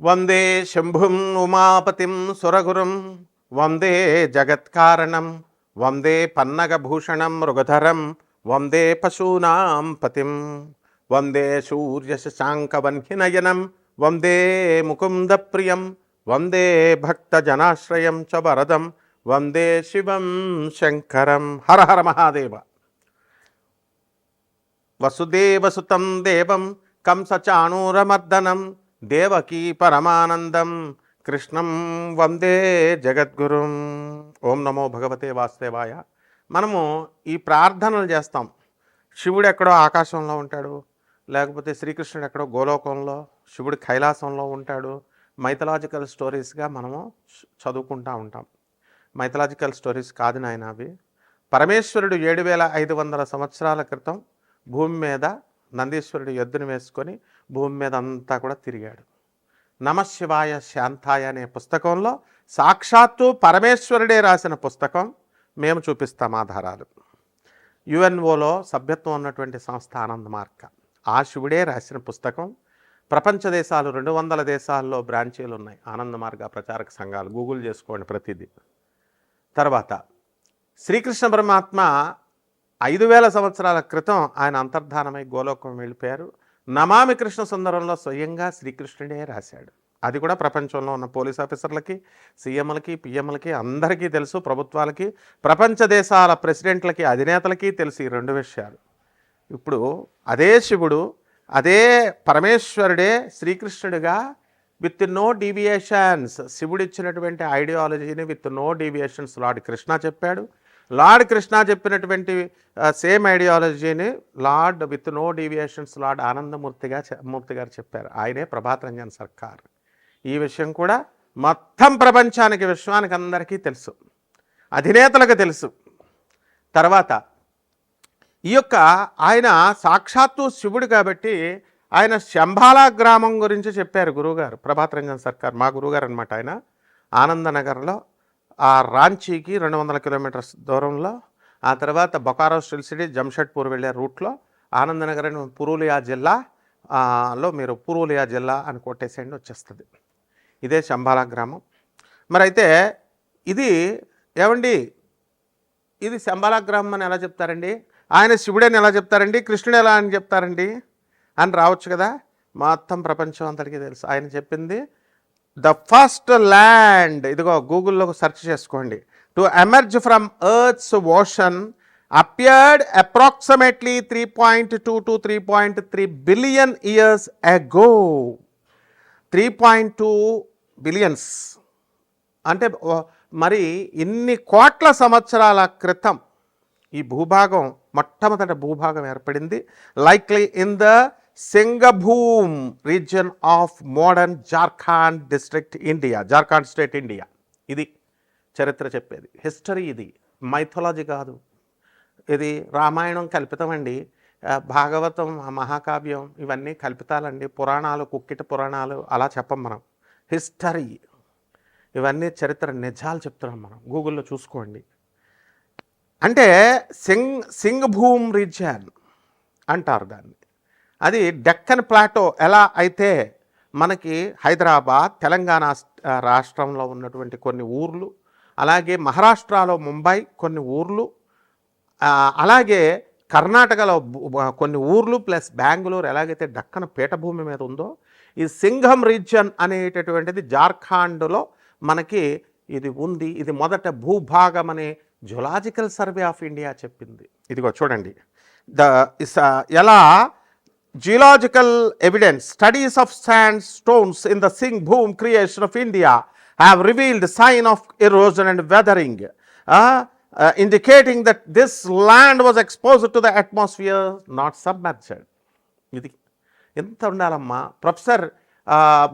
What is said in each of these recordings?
వందే శంభుం ఉమాపతిం సురగురుం వందే జగత్కారణం వందే పన్నగభూషణం మృగధరం వందే పశూనాం పతిం వందే సూర్యశశాంకవన్హినయనం వందే ముకుందప్రియం వందే భక్తజనాశ్రయం చ వరదం వందే శివం శంకరం. హర హర మహాదేవ. వసుదేవసుతం దేవం కంసచాణూరమర్దనం దేవకీ పరమానందం కృష్ణం వందే జగద్గురుం. ఓం నమో భగవతే వాసుదేవాయ. మనము ఈ ప్రార్థనలు చేస్తాం. శివుడు ఎక్కడో ఆకాశంలో ఉంటాడు, లేకపోతే శ్రీకృష్ణుడు ఎక్కడో గోలోకంలో, శివుడు కైలాసంలో ఉంటాడు. మైథలాజికల్ స్టోరీస్గా మనము చదువుకుంటూ ఉంటాం. మైథలాజికల్ స్టోరీస్ కాదు నాయన అవి. పరమేశ్వరుడు 7500 సంవత్సరాల క్రితం భూమి మీద నందీశ్వరుడు ఎద్దును వేసుకొని భూమి మీద అంతా కూడా తిరిగాడు. నమశివాయ శాంతాయ అనే పుస్తకంలో సాక్షాత్తు పరమేశ్వరుడే రాసిన పుస్తకం. మేము చూపిస్తాం ఆధారాలు. యుఎన్ఓలో సభ్యత్వం ఉన్నటువంటి సంస్థ ఆనంద్ మార్గ, ఆ శివుడే రాసిన పుస్తకం. ప్రపంచ దేశాలు 200 దేశాల్లో బ్రాంచీలు ఉన్నాయి ఆనంద్ మార్గ ప్రచారక సంఘాలు. గూగుల్ చేసుకోండి ప్రతిదీ. తర్వాత శ్రీకృష్ణ పరమాత్మ 5000 సంవత్సరాల క్రితం ఆయన అంతర్ధానమై గోలోకం వెళ్ళిపోయారు. నమామి కృష్ణ సుందరంలో స్వయంగా శ్రీకృష్ణుడే రాశాడు. అది కూడా ప్రపంచంలో ఉన్న పోలీస్ ఆఫీసర్లకి, సీఎంలకి, పిఎంలకి అందరికీ తెలుసు. ప్రభుత్వాలకి, ప్రపంచ దేశాల ప్రెసిడెంట్లకి, అధినేతలకి తెలుసు ఈ 2 విషయాలు. ఇప్పుడు అదే శివుడు, అదే పరమేశ్వరుడే శ్రీకృష్ణుడిగా విత్ నో డీవియేషన్స్, శివుడు ఇచ్చినటువంటి ఐడియాలజీని with no deviations Lord Krishna చెప్పాడు. లార్డ్ కృష్ణ చెప్పినటువంటి సేమ్ ఐడియాలజీని Lord with no deviations Lord Anandamurti గారు చెప్పారు. ఆయనే ప్రభాత్ రంజన్ సర్కార్. ఈ విషయం కూడా మొత్తం ప్రపంచానికి, విశ్వానికి అందరికీ తెలుసు, అధినేతలకు తెలుసు. తర్వాత ఈ యొక్క ఆయన సాక్షాత్తు శివుడు కాబట్టి ఆయన శంబాలా గ్రామం గురించి చెప్పారు గురువుగారు. ప్రభాత్ రంజన్ సర్కార్ మా గురువుగారు అనమాట. ఆయన ఆనందనగర్లో ఆ రాంచీకి 200 కిలోమీటర్స్ దూరంలో, ఆ తర్వాత బొకారో స్టిల్ సిటీ జంషెడ్పూర్ వెళ్ళే రూట్లో ఆనందనగర్ అని పురూలియా జిల్లాలో మీరు పురూలియా జిల్లా అని కొట్టేసేయండి వచ్చేస్తుంది. ఇదే శంబాలా గ్రామం. మరి అయితే ఇది ఏమండి, ఇది శంబాలా గ్రామం అని ఎలా చెప్తారండి? ఆయన శివుడని ఎలా చెప్తారండి? కృష్ణుడు ఎలా అని చెప్తారండి అని రావచ్చు కదా. మొత్తం ప్రపంచం అంతటికీ తెలుసు. ఆయన చెప్పింది ద ఫస్ట్ ల్యాండ్, ఇదిగో గూగుల్లో సెర్చ్ చేసుకోండి, to emerge from earth's ocean appeared approximately 3.2 to 3.3 billion years ago. 3.2 billions అంటే మరి ఇన్ని కోట్ల సంవత్సరాల క్రితం ఈ భూభాగం, మొట్టమొదటి భూభాగం ఏర్పడింది likely in the Singhbhum region of modern Jharkhand district India, Jharkhand state India. ఇది చరిత్ర చెప్పేది, హిస్టరీ. ఇది మైథాలజీ కాదు. ఇది రామాయణం కల్పితమండి, భాగవతం, మహాకావ్యం ఇవన్నీ కల్పితాలండి, పురాణాలు, కుక్కిట పురాణాలు అలా చెప్పం మనం. హిస్టరీ ఇవన్నీ చరిత్ర నిజాలు చెప్తున్నాం మనం. గూగుల్లో చూసుకోండి. అంటే సింగభూమ్ రీజియన్ అంటారు దాన్ని. అది డెక్కన్ ప్లాటో ఎలా అయితే మనకి హైదరాబాద్, తెలంగాణ రాష్ట్రంలో ఉన్నటువంటి కొన్ని ఊర్లు, అలాగే మహారాష్ట్రలో ముంబై కొన్ని ఊర్లు, అలాగే కర్ణాటకలో కొన్ని ఊర్లు ప్లస్ బెంగళూరు ఎలాగైతే డక్కన పీఠభూమి మీద ఉందో, ఈ సింఘం రీజియన్ అనేటటువంటిది జార్ఖండ్లో మనకి ఇది ఉంది. ఇది మొదట భూభాగం అనే జులాజికల్ సర్వే ఆఫ్ ఇండియా చెప్పింది. ఇదిగో చూడండి, ఎలా geological evidence studies of sand stones in the Singhbhum creation of India have revealed sign of erosion and weathering indicating that this land was exposed to the atmosphere, not submerged. ఇది ఎంత ఉండాలమ్మా.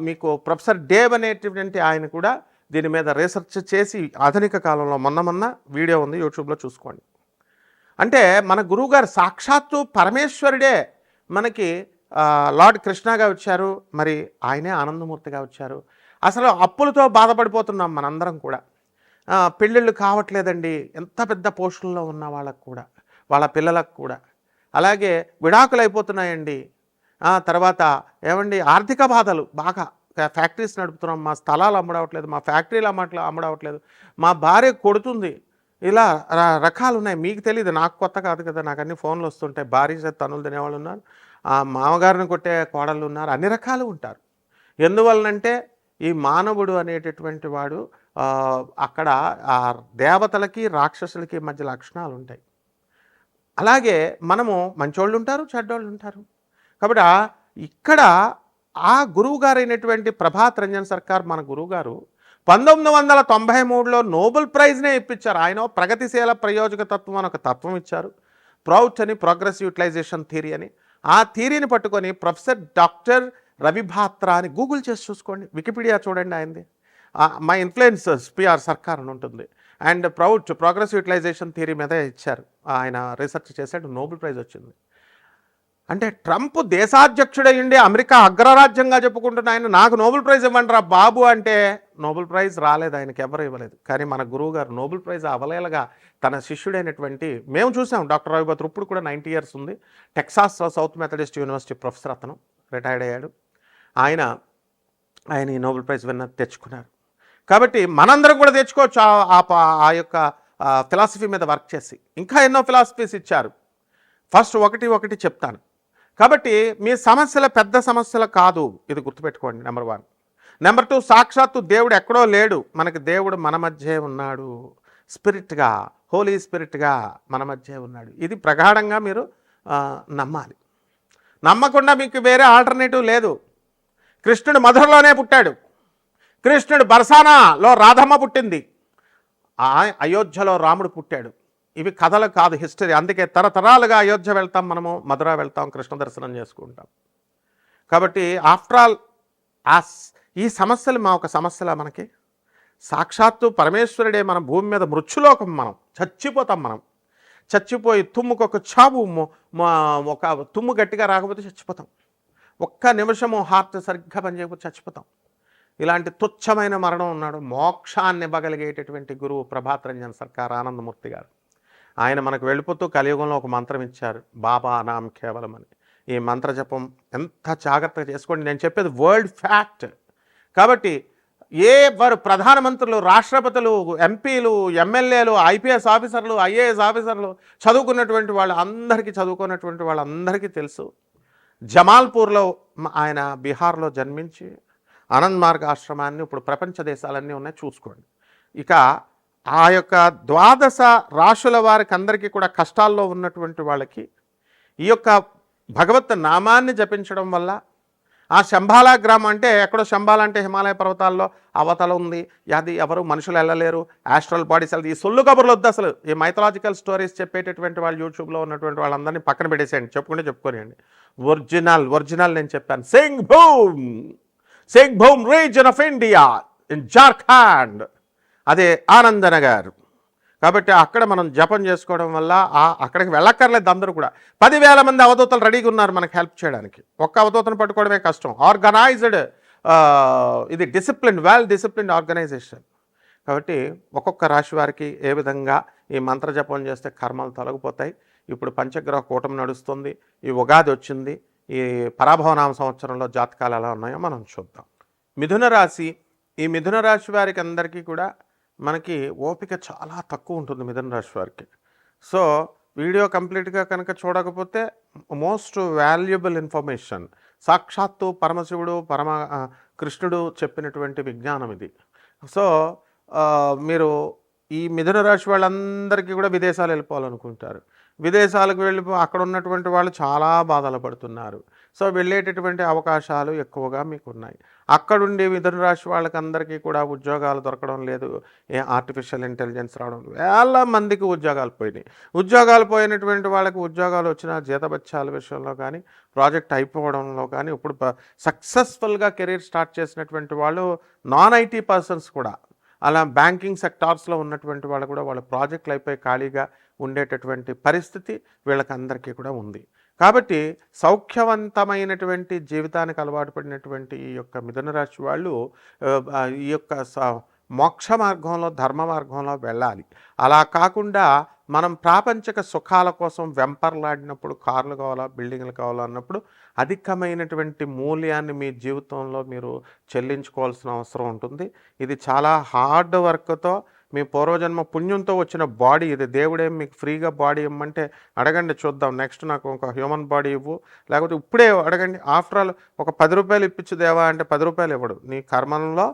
మీకు professor Dave అనేటువంటి ఆయన కూడా దీని మీద research చేసి ఆధునిక కాలంలో మొన్న వీడియో ఉంది, యూట్యూబ్లో చూసుకోండి. అంటే మన గురువుగారు సాక్షాత్తు పరమేశ్వరుడే మనకి లార్డ్ కృష్ణగా వచ్చారు, మరి ఆయనే ఆనందమూర్తిగా వచ్చారు. అసలు అప్పులతో బాధపడిపోతున్నాం మనందరం కూడా. పెళ్ళిళ్ళు కావట్లేదండి, ఎంత పెద్ద పోస్టుల్లో ఉన్న వాళ్ళకు కూడా, వాళ్ళ పిల్లలకు కూడా. అలాగే విడాకులు అయిపోతున్నాయండి. తర్వాత ఏమండి ఆర్థిక బాధలు బాగా ఫ్యాక్టరీస్ నడుపుతున్నాం, మా స్థలాలు అమ్మడవట్లేదు, మా ఫ్యాక్టరీలు అమ్మడవట్లేదు, మా భార్య కొడుతుంది, ఇలా రకాలు ఉన్నాయి. మీకు తెలియదు, నాకు కొత్త కాదు కదా, నాకు అన్ని ఫోన్లు వస్తుంటాయి. భార్య చేత తనులు తినేవాళ్ళు ఉన్నారు, మామగారిని కొట్టే కోడళ్ళు ఉన్నారు, అన్ని రకాలు ఉంటారు. ఎందువలనంటే ఈ మానవుడు అనేటటువంటి వాడు అక్కడ ఆ దేవతలకి రాక్షసులకి మధ్య లక్షణాలు ఉంటాయి. అలాగే మనము మంచోళ్ళు ఉంటారు, చెడ్డోళ్ళు ఉంటారు. కాబట్టి ఇక్కడ ఆ గురువు గారైనటువంటి ప్రభాత్ రంజన్ సర్కార్ మన గురువుగారు 1993లో నోబెల్ ప్రైజ్నే ఇప్పించారు. ఆయన ప్రగతిశీల ప్రయోజక తత్వం అని ఒక తత్వం ఇచ్చారు. ప్రౌచ్ అని, ప్రోగ్రెసివ్ యూటిలైజేషన్ థియరీ అని. ఆ థియరీని పట్టుకొని ప్రొఫెసర్ డాక్టర్ రవి భాత్రా అని గూగుల్ చేసి చూసుకోండి, వికీపీడియా చూడండి ఆయనది. మై ఇన్ఫ్లుయెన్సర్స్ పిఆర్ సర్కార్ అని ఉంటుంది. అండ్ ప్రౌచ్ ప్రోగ్రెసివ్ యూటిలైజేషన్ థియరీ మీద ఇచ్చారు. ఆయన రీసెర్చ్ చేశాడు, నోబెల్ ప్రైజ్ వచ్చింది. అంటే ట్రంప్ దేశాధ్యక్షుడయ్యండి, అమెరికా అగ్రరాజ్యంగా చెప్పుకుంటున్న ఆయన నాకు నోబెల్ ప్రైజ్ ఇవ్వండి రా బాబు అంటే నోబెల్ ప్రైజ్ రాలేదు, ఆయనకి ఎవరు ఇవ్వలేదు. కానీ మన గురువు గారు నోబెల్ ప్రైజ్ అవలేలగా తన శిష్యుడైనటువంటి మేము చూసాం. డాక్టర్ రవి భాత్రా ఇప్పుడు కూడా 90 years ఉంది. Texas south Methodist university professor, అతను రిటైర్డ్ అయ్యాడు. ఆయన ఈ నోబెల్ ప్రైజ్ విన్నర్ తెచ్చుకున్నారు. కాబట్టి మనందరం కూడా తెచ్చుకోవచ్చు ఆ యొక్క ఫిలాసఫీ మీద వర్క్ చేసి. ఇంకా ఎన్నో ఫిలాసఫీస్ ఇచ్చారు. ఫస్ట్ ఒకటి చెప్తాను. కాబట్టి మీ సమస్యల పెద్ద సమస్యలు కాదు, ఇది గుర్తుపెట్టుకోండి. నెంబర్ 1. నెంబర్ 2, సాక్షాత్తు దేవుడు ఎక్కడో లేడు, మనకి దేవుడు మన మధ్య ఉన్నాడు. స్పిరిట్గా, హోలీ స్పిరిట్గా మన మధ్య ఉన్నాడు. ఇది ప్రగాఢంగా మీరు నమ్మాలి. నమ్మకుండా మీకు వేరే ఆల్టర్నేటివ్ లేదు. కృష్ణుడు మధురలోనే పుట్టాడు, కృష్ణుడు బర్సానాలో రాధమ్మ పుట్టింది, అయోధ్యలో రాముడు పుట్టాడు. ఇవి కథలు కాదు, హిస్టరీ. అందుకే తరతరాలుగా అయోధ్య వెళ్తాం, మనము మధుర వెళ్తాం, కృష్ణ దర్శనం చేసుకుంటాం. కాబట్టి ఆఫ్టర్ ఆల్ ఈ సమస్యలు మా ఒక సమస్యలా మనకి? సాక్షాత్తు పరమేశ్వరుడే మన భూమి మీద మృత్యులోకం, మనం చచ్చిపోతాం. మనం చచ్చిపోయి తుమ్ముకొక చావు, ఒక తుమ్ము గట్టిగా రాకపోతే చచ్చిపోతాం. ఒక్క నిమిషము హార్ట్ సరిగ్గా పనిచేయకపోతే చచ్చిపోతాం. ఇలాంటి తుచ్చమైన మరణం ఉన్నాడు. మోక్షాన్ని ఇవ్వగలిగేటటువంటి గురువు ప్రభాత్ రంజన్ సర్కార్ ఆనందమూర్తి గారు. ఆయన మనకు వెళ్ళిపోతూ కలియుగంలో ఒక మంత్రం ఇచ్చారు, బాబా నామ్ కేవలం అని. ఈ మంత్ర జపం ఎంత జాగ్రత్తగా చేసుకోండి. నేను చెప్పేది వరల్డ్ ఫ్యాక్ట్. కాబట్టి వారు ప్రధానమంత్రులు, రాష్ట్రపతులు, ఎంపీలు, ఎమ్మెల్యేలు, ఐపీఎస్ ఆఫీసర్లు, ఐఏఎస్ ఆఫీసర్లు, చదువుకున్నటువంటి వాళ్ళందరికీ తెలుసు. జమాల్పూర్లో ఆయన బీహార్లో జన్మించి ఆనంద్ మార్గ్ ఆశ్రమాన్ని ఇప్పుడు ప్రపంచ దేశాలన్నీ ఉన్నాయి, చూసుకోండి. ఇక ఆ యొక్క 12 రాశుల వారికి అందరికీ కూడా కష్టాల్లో ఉన్నటువంటి వాళ్ళకి ఈ యొక్క భగవత్ నామాన్ని జపించడం వల్ల ఆ శంబాలా గ్రామం, అంటే ఎక్కడో శంబాలా అంటే హిమాలయ పర్వతాల్లో అవతల ఉంది, అది ఎవరు మనుషులు వెళ్ళలేరు, ఆస్ట్రల్ బాడీస్ వెళ్తే ఈ సొల్లు కబుర్లు వద్దు. అసలు ఈ మైథలాజికల్ స్టోరీస్ చెప్పేటటువంటి వాళ్ళు యూట్యూబ్లో ఉన్నటువంటి వాళ్ళందరినీ పక్కన పెట్టేసేయండి, చెప్పుకోనియండి. ఒరిజినల్ నేను చెప్పాను. Singh boom reason of India in Jharkhand, అదే ఆనందనగర్. కాబట్టి అక్కడ మనం జపం చేసుకోవడం వల్ల అక్కడికి వెళ్ళక్కర్లేదు. అందరూ కూడా 10,000 మంది అవధూతలు రెడీగా ఉన్నారు మనకు హెల్ప్ చేయడానికి. ఒక్క అవధూతను పట్టుకోవడమే కష్టం. ఆర్గనైజ్డ్, ఇది వెల్ డిసిప్లిన్డ్ ఆర్గనైజేషన్. కాబట్టి ఒక్కొక్క రాశి వారికి ఏ విధంగా ఈ మంత్ర జపం చేస్తే కర్మలు తొలగిపోతాయి. ఇప్పుడు పంచగ్రహ కూటమి నడుస్తుంది, ఈ ఉగాది వచ్చింది, ఈ పరాభవనామ సంవత్సరంలో జాతకాలు ఎలా ఉన్నాయో మనం చూద్దాం. మిథున రాశి, ఈ మిథున రాశి వారికి అందరికీ కూడా మనకి ఓపిక చాలా తక్కువ ఉంటుంది మిథున రాశి వారికి. సో వీడియో కంప్లీట్గా కనుక చూడకపోతే మోస్ట్ వాల్యుబుల్ ఇన్ఫర్మేషన్, సాక్షాత్తు పరమశివుడు కృష్ణుడు చెప్పినటువంటి విజ్ఞానం ఇది. సో మీరు ఈ మిథున రాశి వాళ్ళందరికీ కూడా విదేశాలు వెళ్ళిపోవాలనుకుంటారు. విదేశాలకు అక్కడ ఉన్నటువంటి వాళ్ళు చాలా బాధలు పడుతున్నారు. సో వెళ్ళేటటువంటి అవకాశాలు ఎక్కువగా మీకు ఉన్నాయి. అక్కడుండి మిథున రాశి వాళ్ళకందరికీ కూడా ఉద్యోగాలు దొరకడం లేదు. ఆర్టిఫిషియల్ ఇంటెలిజెన్స్ రావడం, వేల మందికి ఉద్యోగాలు పోయినాయి. ఉద్యోగాలు పోయినటువంటి వాళ్ళకి ఉద్యోగాలు వచ్చిన జీతభత్యాల విషయంలో కానీ, ప్రాజెక్ట్ అయిపోవడంలో కానీ, ఇప్పుడు సక్సెస్ఫుల్గా కెరీర్ స్టార్ట్ చేసినటువంటి వాళ్ళు నాన్ ఐటీ పర్సన్స్ కూడా, అలా బ్యాంకింగ్ సెక్టార్స్లో ఉన్నటువంటి వాళ్ళు కూడా వాళ్ళ ప్రాజెక్టులు అయిపోయి ఖాళీగా ఉండేటటువంటి పరిస్థితి వీళ్ళకందరికీ కూడా ఉంది. కాబట్టి సౌఖ్యవంతమైనటువంటి జీవితానికి అలవాటు పడినటువంటి ఈ యొక్క మిథున రాశి వాళ్ళు ఈ యొక్క మోక్ష మార్గంలో, ధర్మ మార్గంలో వెళ్ళాలి. అలా కాకుండా మనం ప్రాపంచిక సుఖాల కోసం వెంపర్లాడినప్పుడు కార్లు కావాలా, బిల్డింగ్లు కావాలా అన్నప్పుడు అధికమైనటువంటి మూల్యాన్ని మీ జీవితంలో మీరు చెల్లించుకోవాల్సిన అవసరం ఉంటుంది. ఇది చాలా హార్డ్ వర్క్‌తో మీ పూర్వజన్మ పుణ్యంతో వచ్చిన బాడీ ఇది. దేవుడేం మీకు ఫ్రీగా బాడీ ఇమ్మంటే అడగండి చూద్దాం. నెక్స్ట్ నాకు ఒక హ్యూమన్ బాడీ ఇవ్వు, లేకపోతే ఇప్పుడే అడగండి. ఆఫ్టర్ ఆల్ ఒక రూ. 10 ఇప్పించు దేవా అంటే రూ. 10 ఇవ్వడు. నీ కర్మల్లో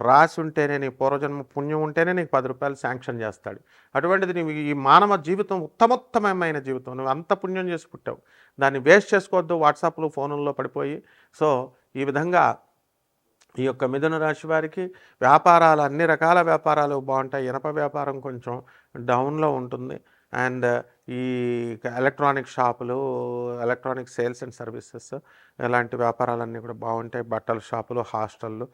రాసి ఉంటేనే, నీ పూర్వజన్మ పుణ్యం ఉంటేనే నీకు రూ. 10 శాంక్షన్ చేస్తాడు. అటువంటిది నీవు ఈ మానవ జీవితం ఉత్తమోత్తమమైన జీవితం. నువ్వు అంత పుణ్యం చేసి పుట్టావు, దాన్ని వేస్ట్ చేసుకోవద్దు వాట్సాప్లు ఫోనుల్లో పడిపోయి. సో ఈ విధంగా ఈ యొక్క మిథున రాశి వారికి వ్యాపారాలు, అన్ని రకాల వ్యాపారాలు బాగుంటాయి. ఇనప వ్యాపారం కొంచెం డౌన్లో ఉంటుంది. అండ్ ఈ ఎలక్ట్రానిక్ షాపులు, ఎలక్ట్రానిక్ సేల్స్ అండ్ సర్వీసెస్, ఇలాంటి వ్యాపారాలన్నీ కూడా బాగుంటాయి. బట్టల షాపులు, హాస్టళ్ళు,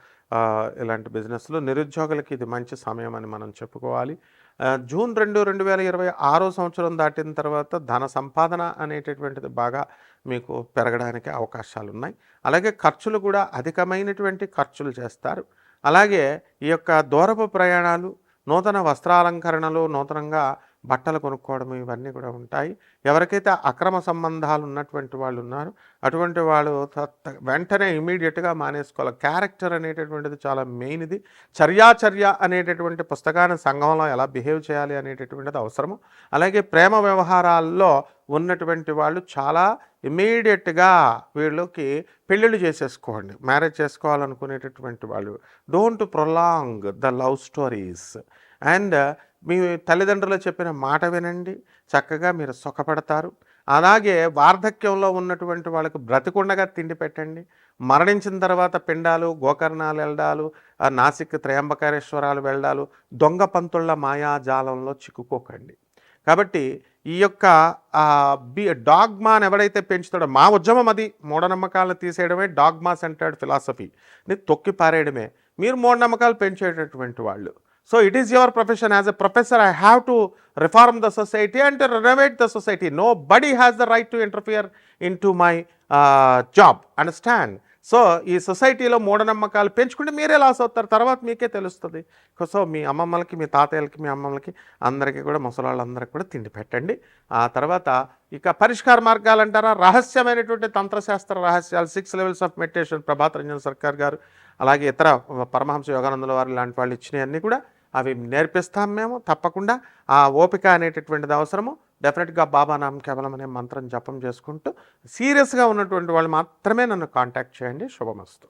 ఇలాంటి బిజినెస్లు. నిరుద్యోగులకి ఇది మంచి సమయం అని మనం చెప్పుకోవాలి. జూన్ 2, 2026 సంవత్సరం దాటిన తర్వాత ధన సంపాదన అనేటటువంటిది బాగా మీకు పెరగడానికి అవకాశాలు ఉన్నాయి. అలాగే ఖర్చులు కూడా అధికమైనటువంటి ఖర్చులు చేస్తారు. అలాగే ఈ యొక్క దూరపు ప్రయాణాలు, నూతన వస్త్రాలంకరణలు, నూతనంగా బట్టలు కొనుక్కోవడం, ఇవన్నీ కూడా ఉంటాయి. ఎవరికైతే అక్రమ సంబంధాలు ఉన్నటువంటి వాళ్ళు ఉన్నారో అటువంటి వాళ్ళు వెంటనే ఇమీడియట్గా మానేసుకోవాలి. క్యారెక్టర్ అనేటటువంటిది చాలా మెయిన్. ఇది చర్యాచర్య అనేటటువంటి పుస్తకాన్ని సంఘంలో ఎలా బిహేవ్ చేయాలి అనేటటువంటిది అవసరము. అలాగే ప్రేమ వ్యవహారాల్లో ఉన్నటువంటి వాళ్ళు చాలా ఇమీడియట్గా వీళ్ళకి పెళ్ళిళ్ళు చేసేసుకోండి. మ్యారేజ్ చేసుకోవాలనుకునేటటువంటి వాళ్ళు don't prolong the love stories. And మీ తల్లిదండ్రులు చెప్పిన మాట వినండి, చక్కగా మీరు సుఖపడతారు. అలాగే వార్ధక్యంలో ఉన్నటువంటి వాళ్ళకు బ్రతికుండగా తిండి పెట్టండి. మరణించిన తర్వాత పిండాలు, గోకర్ణాలు వెళ్ళడాలు, నాసిక్ త్రయంబకేశ్వరాలు వెళ్ళడాలు, దొంగ పంతుళ్ళ మాయాజాలంలో చిక్కుకోకండి. కాబట్టి ఈ యొక్క డాగ్మాని ఎవడైతే పెంచుతాడో, మా ఉద్యమం అది, మూఢనమ్మకాలను తీసేయడమే డాగ్మా సెంటర్డ్ ఫిలాసఫీని తొక్కి పారేయడమే. మీరు మూఢనమ్మకాలు పెంచేటటువంటి వాళ్ళు. So it is your profession. As a professor, I have to reform the society and to renovate the society. Nobody has the right to interfere into my job. Understand? So ఈ సొసైటీలో మూఢనమ్మకాలు పెంచుకుంటే మీరే loss అవుతారు, తర్వాత మీకే తెలుస్తుంది. So మీ అమ్మమ్మలకి, మీ తాతయ్యలకి, మీ అమ్మమ్మలకి అందరికీ కూడా, ముసలాళ్ళందరికీ కూడా తిండి పెట్టండి. ఆ తర్వాత ఇక పరిష్కార మార్గాలు అంటారా, రహస్యమైనటువంటి తంత్రశాస్త్ర రహస్యాలు, 6 levels of meditation Prabhat Ranjan Sarkar గారు, అలాగే ఇతర పరమహంస యోగానందుల వారు లాంటి వాళ్ళు ఇచ్చినవన్నీ కూడా అవి నేర్పిస్తాం మేము. తప్పకుండా ఆ ఓపిక అనేటటువంటిది అవసరము. డెఫినెట్గా బాబా నామ్ కేవలం అనే మంత్రం జపం చేసుకుంటూ సీరియస్గా ఉన్నటువంటి వాళ్ళు మాత్రమే నన్ను కాంటాక్ట్ చేయండి. శుభమస్తు.